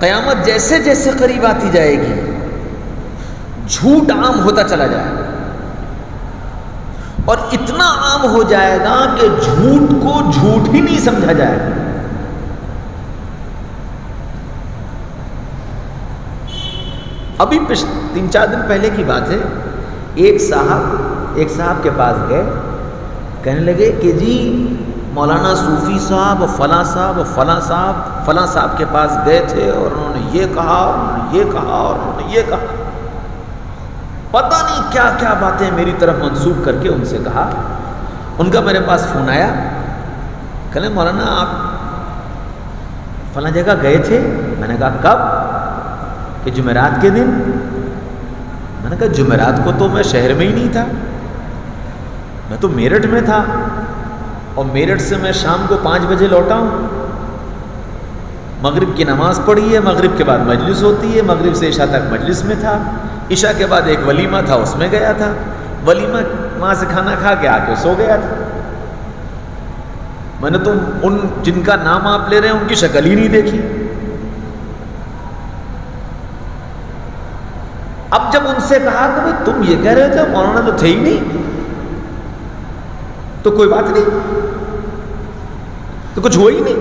قیامت جیسے جیسے قریب آتی جائے گی جھوٹ عام ہوتا چلا جائے گا، اور اتنا عام ہو جائے گا کہ جھوٹ کو جھوٹ ہی نہیں سمجھا جائے گا۔ ابھی 3-4 دن پہلے کی بات ہے، ایک صاحب کے پاس گئے، کہنے لگے کہ جی مولانا صوفی صاحب اور فلاں صاحب اور فلاں صاحب فلاں صاحب کے پاس گئے تھے اور انہوں نے یہ کہا اور انہوں نے یہ کہا اور انہوں نے یہ کہا، پتہ نہیں کیا کیا باتیں میری طرف منسوب کر کے ان سے کہا۔ ان کا میرے پاس فون آیا، کہنے مولانا آپ فلاں جگہ گئے تھے؟ میں نے کہا کب؟ کہ جمعرات کے دن۔ میں نے کہا جمعرات کو تو میں شہر میں ہی نہیں تھا، میں تو میرٹھ میں تھا، اور میرٹھ سے میں شام کو 5 بجے لوٹا ہوں، مغرب کی نماز پڑھی ہے، مغرب کے بعد مجلس ہوتی ہے، مغرب سے عشاء تک مجلس میں تھا، عشاء کے بعد ایک ولیمہ تھا اس میں گیا تھا، ولیمہ وہاں سے کھانا کھا کے آ کے سو گیا تھا۔ میں نے تو ان جن کا نام آپ لے رہے ہیں ان کی شکل ہی نہیں دیکھی۔ اب جب ان سے کہا کہ بھائی تم یہ کہہ رہے تھے مولانا تو تھے ہی نہیں، تو کوئی بات نہیں، تو کچھ ہوا ہی نہیں،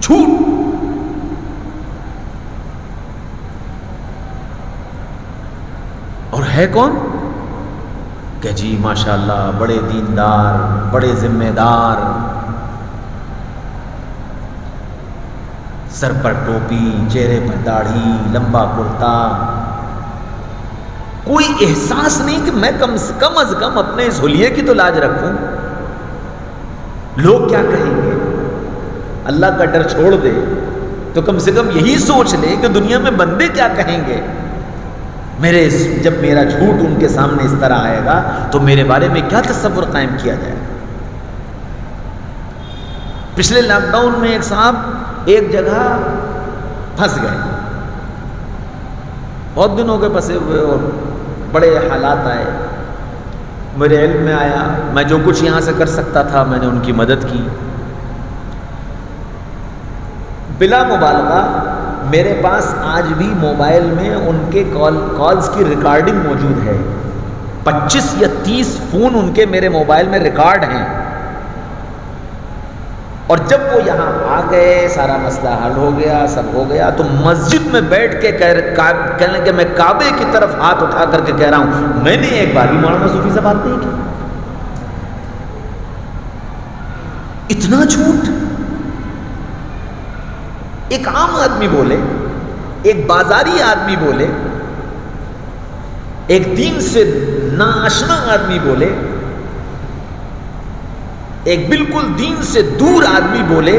جھوٹ۔ اور ہے کون کہ جی ماشاءاللہ بڑے دیندار، بڑے ذمہ دار، سر پر ٹوپی، چہرے پر داڑھی، لمبا کرتا، کوئی احساس نہیں کہ میں کم از کم اپنے اس حلیے کی تو لاج رکھوں، لوگ کیا کہیں گے، اللہ کا ڈر چھوڑ دے تو کم سے کم یہی سوچ لے کہ دنیا میں بندے کیا کہیں گے، جب میرا جھوٹ ان کے سامنے اس طرح آئے گا تو میرے بارے میں کیا تصور قائم کیا جائے گا۔ پچھلے لاک ڈاؤن میں ایک صاحب ایک جگہ پھنس گئے، بہت دن ہو گئے پھنسے ہوئے، اور بڑے حالات آئے، میرے علم میں آیا، میں جو کچھ یہاں سے کر سکتا تھا میں نے ان کی مدد کی۔ بلا مبالغہ میرے پاس آج بھی موبائل میں ان کے کالز کی ریکارڈنگ موجود ہے، 25 یا 30 فون ان کے میرے موبائل میں ریکارڈ ہیں، اور جب وہ یہاں آ گئے سارا مسئلہ حل ہو گیا، سب ہو گیا، تو مسجد میں بیٹھ کے کہنے کہ میں کعبے کی طرف ہاتھ اٹھا کر کے کہہ رہا ہوں میں نے ایک بار بھی مولانا صوفی سے بات نہیں کی۔ اتنا جھوٹ ایک عام آدمی بولے، ایک بازاری آدمی بولے، ایک دین سے ناآشنا آدمی بولے، ایک بالکل دین سے دور آدمی بولے،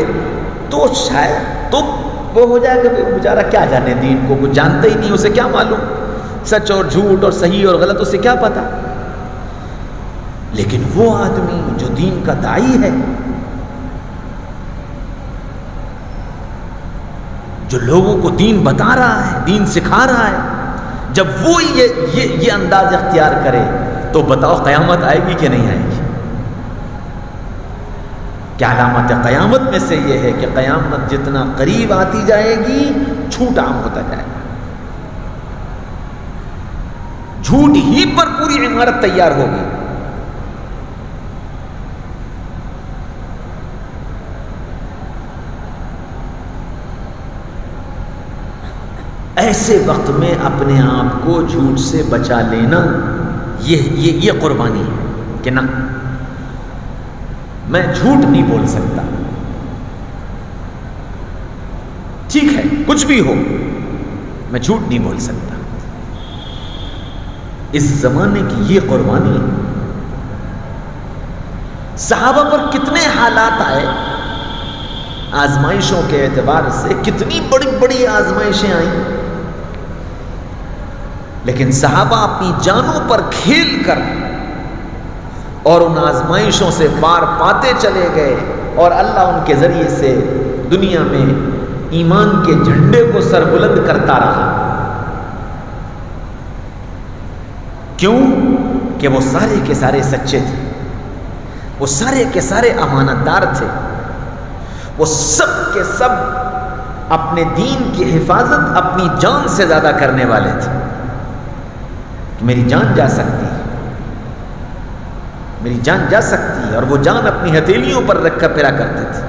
تو شاید تو وہ ہو جائے گا بیچارہ کیا جانے دین کو، کچھ جانتا ہی نہیں، اسے کیا معلوم سچ اور جھوٹ اور صحیح اور غلط، اسے کیا پتا۔ لیکن وہ آدمی جو دین کا داعی ہے، جو لوگوں کو دین بتا رہا ہے، دین سکھا رہا ہے، جب وہ یہ انداز اختیار کرے تو بتاؤ قیامت آئے گی کہ نہیں آئے گی؟ کیا علامت قیامت میں سے یہ ہے کہ قیامت جتنا قریب آتی جائے گی جھوٹ عام ہوتا جائے گا، جھوٹ ہی پر پوری عمارت تیار ہوگی۔ ایسے وقت میں اپنے آپ کو جھوٹ سے بچا لینا یہ قربانی ہے کہ نہ میں جھوٹ نہیں بول سکتا، ٹھیک ہے کچھ بھی ہو میں جھوٹ نہیں بول سکتا۔ اس زمانے کی یہ قربانی ہے۔ صحابہ پر کتنے حالات آئے، آزمائشوں کے اعتبار سے کتنی بڑی بڑی آزمائشیں آئیں، لیکن صحابہ اپنی جانوں پر کھیل کر اور ان آزمائشوں سے پار پاتے چلے گئے، اور اللہ ان کے ذریعے سے دنیا میں ایمان کے جھنڈے کو سربلند کرتا رہا۔ کیوں؟ کہ وہ سارے کے سارے سچے تھے، وہ سارے کے سارے امانت دار تھے، وہ سب کے سب اپنے دین کی حفاظت اپنی جان سے زیادہ کرنے والے تھے کہ میری جان جا سکتی ہے، میری جان جا سکتی ہے، اور وہ جان اپنی ہتھیلیوں پر رکھ کر پھرا کرتے تھے۔